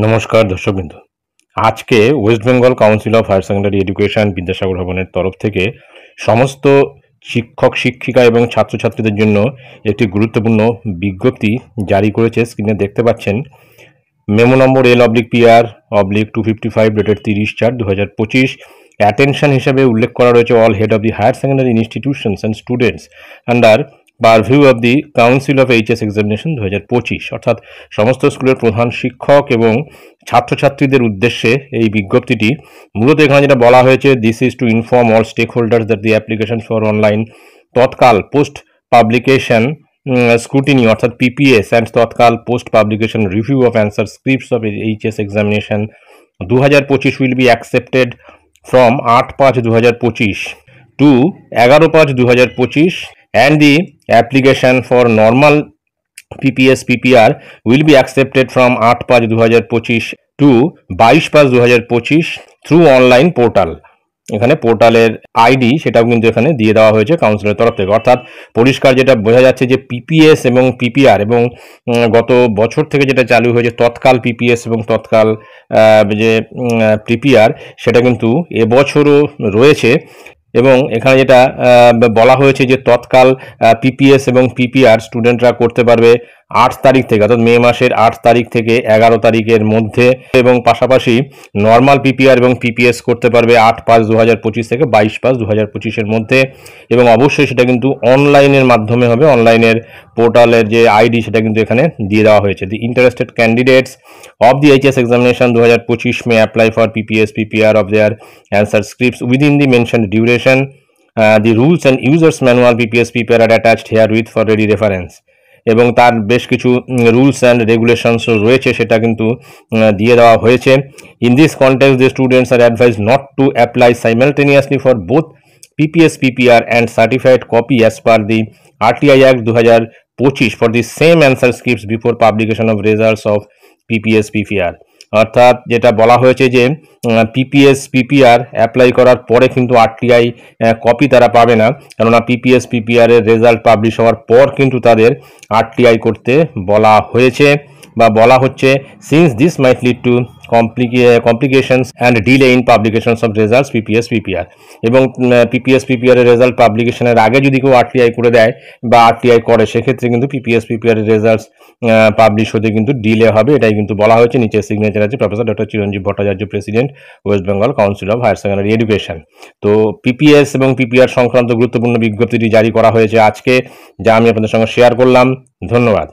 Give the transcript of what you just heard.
নমস্কার দর্শকবৃন্দ। আজকে West Bengal Council of Higher Secondary Education Vidyasagar ভবনের তরফ থেকে সমস্ত শিক্ষক শিক্ষিকা এবং ছাত্রছাত্রীদের জন্য একটি গুরুত্বপূর্ণ বিজ্ঞপ্তি জারি করেছে। স্ক্রিনে দেখতে পাচ্ছেন memo number L/PR/255 dated 30/4/2025। Attention হিসেবে উল্লেখ করা রয়েছে all head of the higher secondary institutions and students under purview of the council of HS examination 2025, অর্থাৎ সমস্ত স্কুলের প্রধান শিক্ষক এবং ছাত্রছাত্রীদের উদ্দেশ্যে এই বিজ্ঞপ্তিটি। মূলত এখানে যেটা বলা হয়েছে, this is to inform all stake holders that the application for online tatkal post publication scrutiny অর্থাৎ PPS and tatkal post publication review of answer scripts of HS examination 2025 will be accepted from 8/5/2025 to 11/5/2025 and the application for normal PPS PPR will be accepted from 8/5/2025 to 22/5/2025 through online portal। এখানে পোর্টালের ID সেটাও কিন্তু এখানে দিয়ে দেওয়া হয়েছে কাউন্সিলের তরফ থেকে। অর্থাৎ পরিষ্কার যেটা বোঝা যাচ্ছে যে পিপিএস এবং পিপিআর এবং গত বছর থেকে যেটা চালু হয়েছে তৎকাল পিপিএস এবং তৎকাল যে পিপিআর, সেটা কিন্তু এবছরও রয়েছে। এবং এখানে যেটা বলা হয়েছে যে তৎকাল পিপিএস এবং পিপিআর স্টুডেন্টরা করতে পারবে 8 তারিখ থেকে, অর্থাৎ মে মাসের 8 তারিখ থেকে 11 তারিখের মধ্যে, এবং পাশাপাশি নর্মাল পিপিআর এবং পিপিএস করতে পারবে 8/5/2025 থেকে 22/5/2025 মধ্যে। এবং অবশ্যই সেটা কিন্তু অনলাইনের মাধ্যমে হবে। অনলাইনের পোর্টালের যে আইডি সেটা কিন্তু এখানে দিয়ে দেওয়া হয়েছে। The interested candidates of the HS examination 2025 may apply for PPS PPR of their answer scripts within the mentioned duration. The rules and users manual PPS PPR are attached herewith for ready reference। এবং তার বেশ কিছু rules and regulations রয়েছে, সেটা কিন্তু দিয়ে দেওয়া হয়েছে। In this context the students are advise not to apply simultaneously for both PPS PPR and certified copy as per the RTI Act 2025 for the same answer scripts before publication of results of PPS PPR। অর্থাৎ যেটা বলা হয়েছে যে PPS PPR apply করার পরে কিন্তু RTI copy তারা পাবে না, কেননা পিপিএস পিপিআর এর রেজাল্ট পাবলিশ হওয়ার পর কিন্তু তাদের আরটিআই করতে বলা হয়েছে বা বলা হচ্ছে। Since this mite lead to complications and delay in publications of results PPS PPR। এবং পিপিএস পিপিআর এর রেজাল্ট পাবলিকেশনের আগে যদি কেউ আরটিআই করে দেয় বা আরটিআই করে, সেক্ষেত্রে কিন্তু পিপিএস পিপিআর এর রেজাল্টস পাবলিশ হতে কিন্তু ডিলে হবে, এটাই কিন্তু বলা হয়েছে। নিচে সিগনেচার আছে professor doctor Chiranjib Bhattacharya, president West Bengal Council of Higher Secondary Education. তো পিপিএস এবং পিপিআর সংক্রান্ত গুরুত্বপূর্ণ বিজ্ঞপ্তিটি জারি করা হয়েছে আজকে, যা আমি আপনাদের সঙ্গে শেয়ার করলাম। ধন্যবাদ।